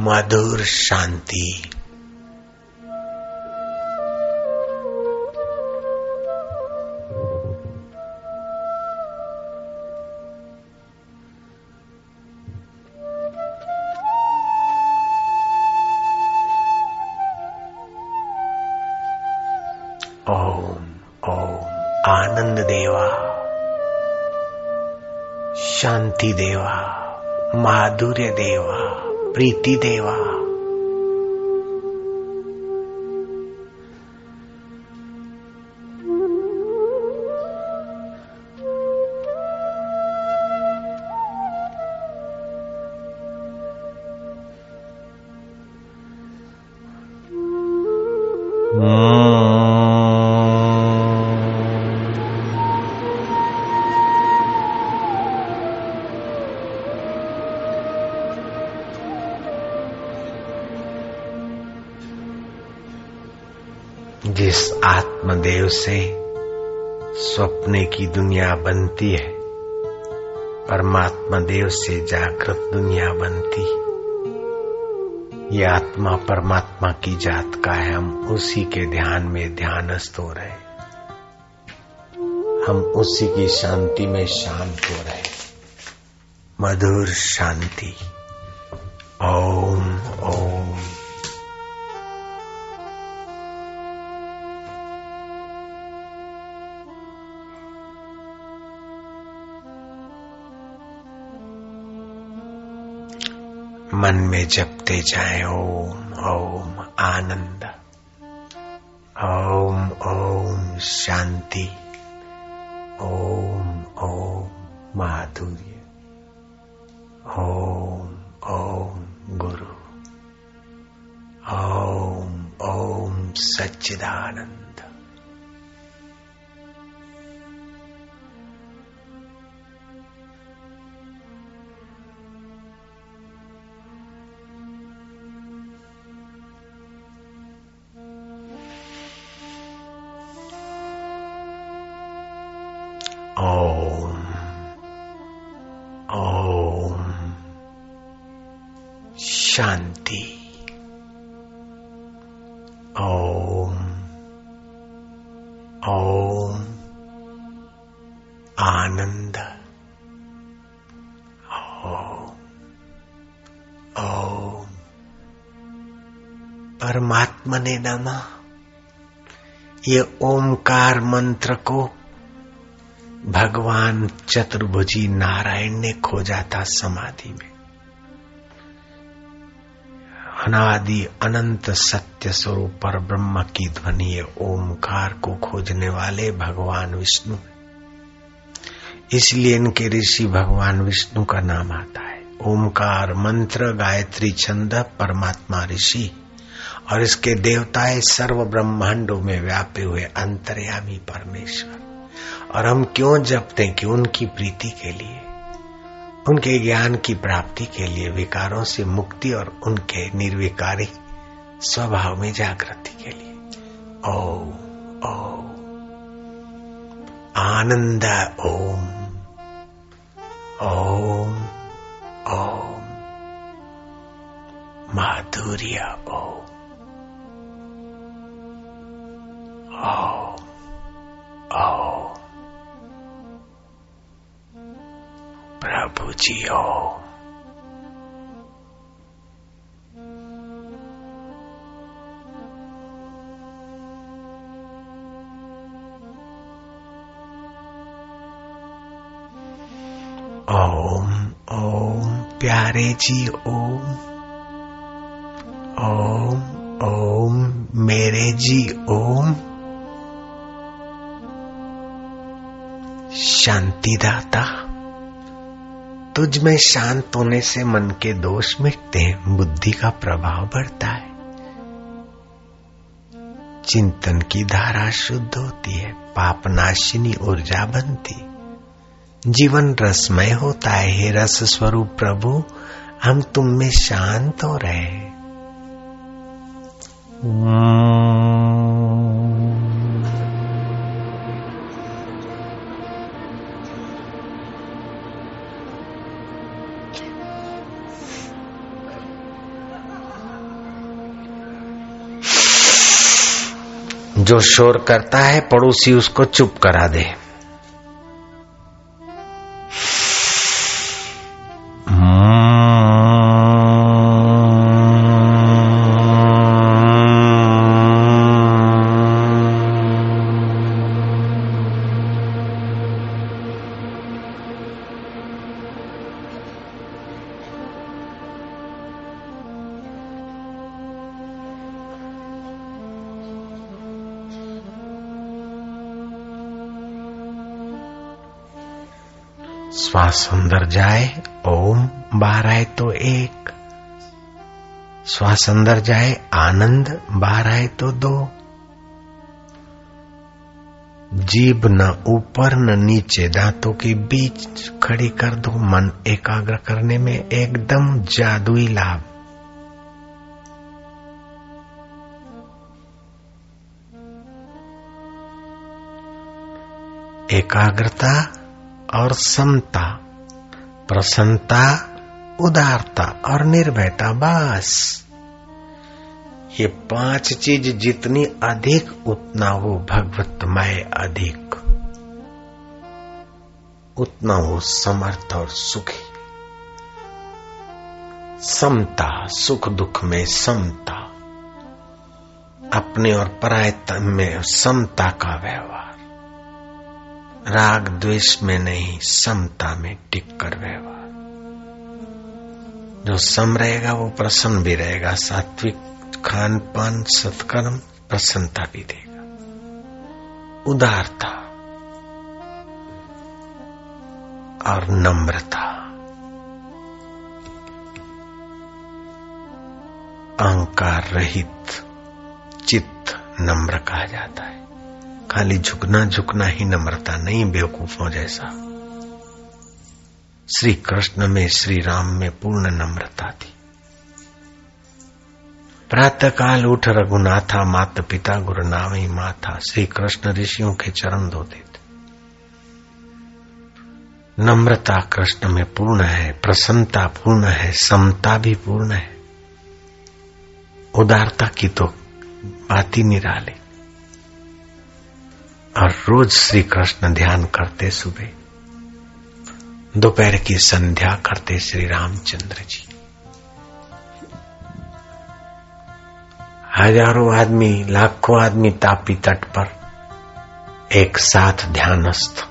मधुर शांति। ओम ओम आनंद देवा, शांति देवा, माधुर्य देवा, प्रीति देवा। जिस आत्मदेव से स्वप्ने की दुनिया बनती है, परमात्मा देव से जागृत दुनिया बनती। ये आत्मा परमात्मा की जात का है। हम उसी के ध्यान में ध्यानस्थ हो रहे, हम उसी की शांति में शांत हो रहे। मधुर शांति। ओम ओम। मन में जपते जाएं ओम ओम आनंद, ओम ओम शांति, ओम ओम माधुर्य, ओम ओम गुरु, ओम ओम सच्चिदानंद। ओम ओम शांति, ओम ओम आनंद, ओम ओम परमात्मने नमः। ये ओमकार मंत्र को भगवान चतुर्भुजी नारायण ने खोजा था समाधि में। अनादि अनंत सत्य स्वरूप पर ब्रह्म की ध्वनि है। ओमकार को खोजने वाले भगवान विष्णु, इसलिए इनके ऋषि भगवान विष्णु का नाम आता है। ओमकार मंत्र, गायत्री छंद, परमात्मा ऋषि और इसके देवताएं सर्व ब्रह्मांडों में व्यापे हुए अंतर्यामी परमेश्वर। और हम क्यों जपते हैं? कि उनकी प्रीति के लिए, उनके ज्ञान की प्राप्ति के लिए, विकारों से मुक्ति और उनके निर्विकारी स्वभाव में जागृति के लिए। ओम ओम आनंद, ओम ओम ओम माधुर्य, ओम ओम ओम प्रभु जी ओम। ओम ओम प्यारे जी ओम, ओम ओम मेरे जी ओम। शांतिदाता, तुझ में शांत होने से मन के दोष मिटते हैं, बुद्धि का प्रभाव बढ़ता है, चिंतन की धारा शुद्ध होती है, पापनाशिनी ऊर्जा बनती, जीवन रसमय होता है। हे रस स्वरूप प्रभु, हम तुम में शांत हो रहे हैं। जो शोर करता है पड़ोसी उसको चुप करा दे। श्वास अंदर जाए ओम, बाहर आए तो एक। श्वास अंदर जाए आनंद, बाहर आए तो दो। जीभ न ऊपर न नीचे, दांतों के बीच खड़ी कर दो। मन एकाग्र करने में एकदम जादुई लाभ। एकाग्रता और समता, प्रसन्नता, उदारता और निर्भयता, बस ये 5 चीज जितनी अधिक उतना वो भगवतमय अधिक, उतना वो समर्थ और सुखी। समता, सुख दुख में समता, अपने और पराये में समता का व्यवहार, राग द्वेष में नहीं, समता में टिककर व्यवहार। जो सम रहेगा वो प्रसन्न भी रहेगा। सात्विक खान पान सत्कर्म प्रसन्नता भी देगा। उदारता और नम्रता, अहंकार रहित चित्त नम्र कहा जाता है। खाली झुकना ही नम्रता नहीं, बेवकूफों जैसा। श्री कृष्ण में, श्री राम में पूर्ण नम्रता थी। प्रातः काल उठ रघुनाथा, माता पिता गुरु नावई माथा। श्री कृष्ण ऋषियों के चरण धोते थे। नम्रता कृष्ण में पूर्ण है, प्रसन्नता पूर्ण है, समता भी पूर्ण है। उदारता की तो बात ही निराली। और रोज श्री कृष्ण ध्यान करते, सुबह दोपहर की संध्या करते श्री रामचंद्र जी। हजारों आदमी, लाखों आदमी तापी तट पर एक साथ ध्यानस्थ।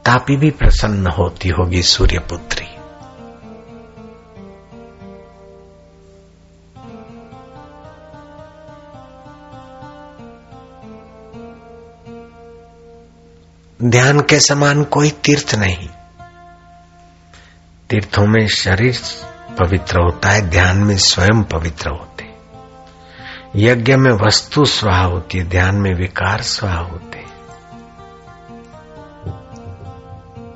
तापी भी प्रसन्न होती होगी सूर्यपुत्री। ध्यान के समान कोई तीर्थ नहीं। तीर्थों में शरीर पवित्र होता है, ध्यान में स्वयं पवित्र होते। यज्ञ में वस्तु स्वाहा होती है, ध्यान में विकार स्वाहा होते।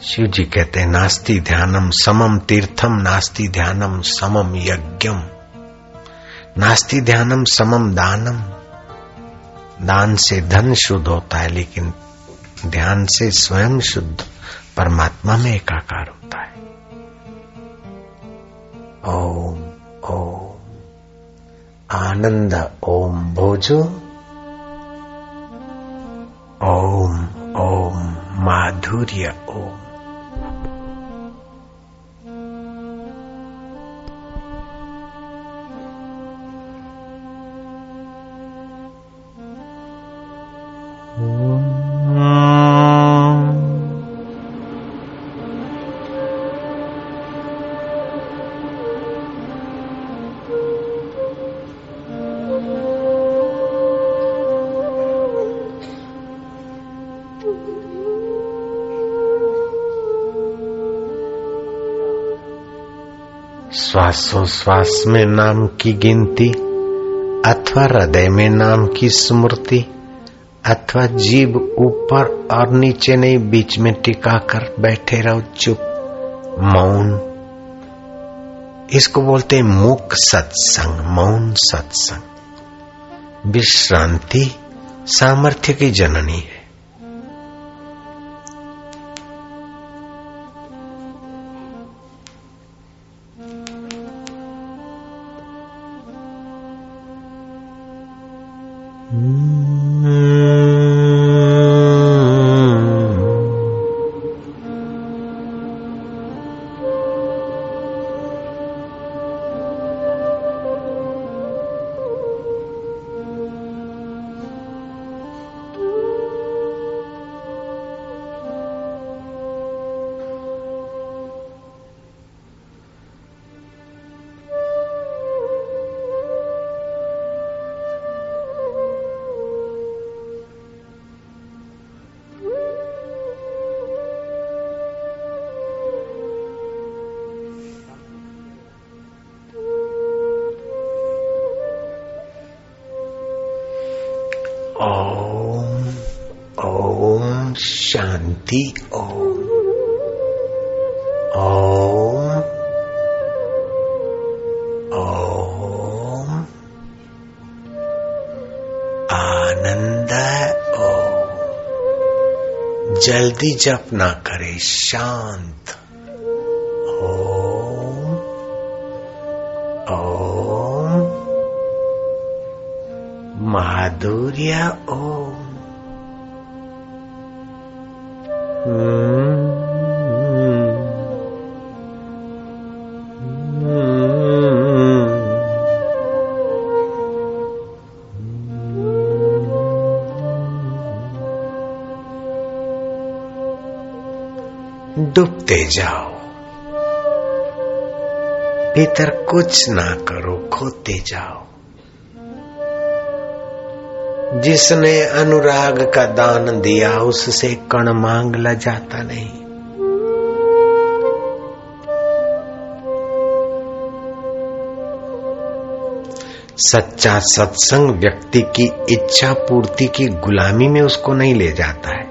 शिव जी कहते हैं नास्ति ध्यानम समम तीर्थम, नास्ति ध्यानम समम यज्ञम, नास्ति ध्यानम समम दानम। दान से धन शुद्ध होता है, लेकिन ध्यान से स्वयं शुद्ध परमात्मा में एकाकार होता है। ओम ओम आनंद ओम भोजो, ओम ओम माधुर्य ओम। श्वासोश्वास में नाम की गिनती, अथवा हृदय में नाम की स्मृति, अथवा जीभ ऊपर और नीचे नहीं, बीच में टिका कर बैठे रहो चुप, मौन। इसको बोलते हैं मूक सत्संग, मौन सत्संग। विश्रांति सामर्थ्य की जननी है। ओम ओम शांति ओम ओम ओम आनंद ओम। जल्दी जप ना करे, शांत ओम ओम माधुर्य ओम। डूबते जाओ, भीतर कुछ ना करो, खोते जाओ। जिसने अनुराग का दान दिया उससे कण मांग ल जाता नहीं। सच्चा सत्संग व्यक्ति की इच्छा पूर्ति की गुलामी में उसको नहीं ले जाता है,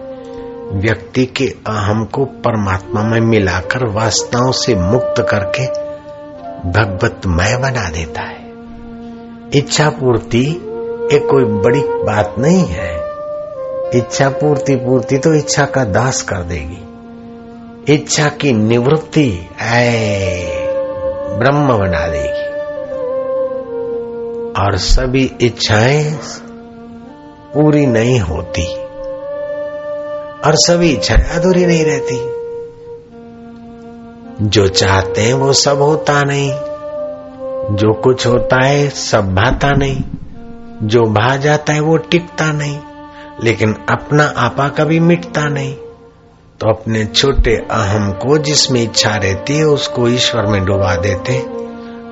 व्यक्ति के अहम को परमात्मा में मिलाकर वासनाओं से मुक्त करके भगवतमय बना देता है। इच्छा पूर्ति एक कोई बड़ी बात नहीं है। इच्छा पूर्ति तो इच्छा का दास कर देगी। इच्छा की निवृत्ति ब्रह्म बना देगी और सभी इच्छाएं पूरी नहीं होती और सभी इच्छाएं अधूरी नहीं रहती। जो चाहते हैं वो सब होता नहीं, जो कुछ होता है सब भाता नहीं, जो भा जाता है वो टिकता नहीं, लेकिन अपना आपा कभी मिटता नहीं। तो अपने छोटे अहम को जिसमें इच्छा रहती है उसको ईश्वर में डुबा देते।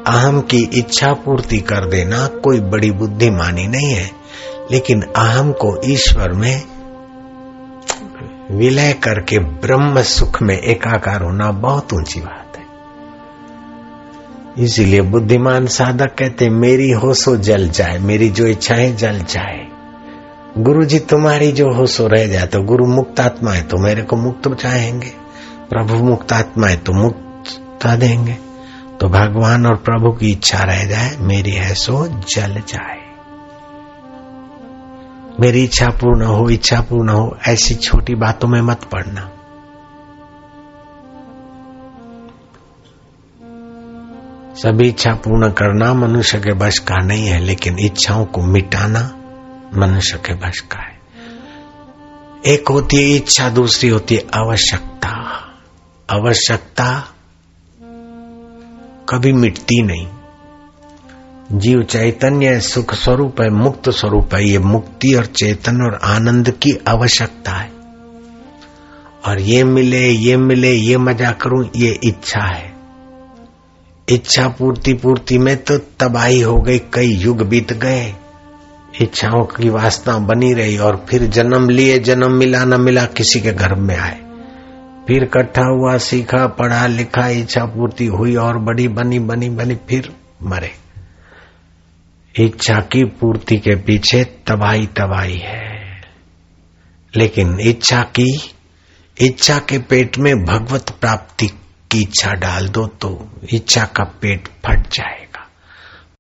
अहम की इच्छा पूर्ति कर देना कोई बड़ी बुद्धिमानी नहीं है, लेकिन अहम को ईश्वर में विलय करके ब्रह्म सुख में एकाकार होना बहुत ऊंची बात है। इसीलिए बुद्धिमान साधक कहते मेरी हो सो जल जाए, मेरी जो इच्छाएं जल जाए। गुरु जी तुम्हारी जो हो सो रह जाए। तो गुरु मुक्त आत्मा है तो मेरे को मुक्त चाहेंगे, प्रभु मुक्त आत्मा है तो मुक्ता देंगे। तो भगवान और प्रभु की इच्छा रह जाए, मेरी है सो जल जाए। मेरी इच्छा पूर्ण हो, इच्छा पूर्ण हो, ऐसी छोटी बातों में मत पड़ना। सभी इच्छा पूर्ण करना मनुष्य के बस का नहीं है, लेकिन इच्छाओं को मिटाना मनुष्य के बस का है। एक होती है इच्छा, दूसरी होती है आवश्यकता। आवश्यकता कभी मिटती नहीं। जीव चैतन्य सुख स्वरूप है, मुक्त स्वरूप है। ये मुक्ति और चेतन और आनंद की आवश्यकता है। और ये मिले, ये मजा करूं, ये इच्छा है। इच्छा पूर्ति में तो तबाही हो गई, कई युग बीत गए, इच्छाओं की वासना बनी रही। और फिर जन्म लिए, जन्म मिला न मिला, किसी के गर्भ में आए, फिर इकट्ठा हुआ, सीखा, पढ़ा लिखा, इच्छा पूर्ति हुई और बड़ी बनी, फिर मरे। इच्छा की पूर्ति के पीछे तबाही है। लेकिन इच्छा के पेट में भगवत प्राप्ति की इच्छा डाल दो तो इच्छा का पेट फट जाए।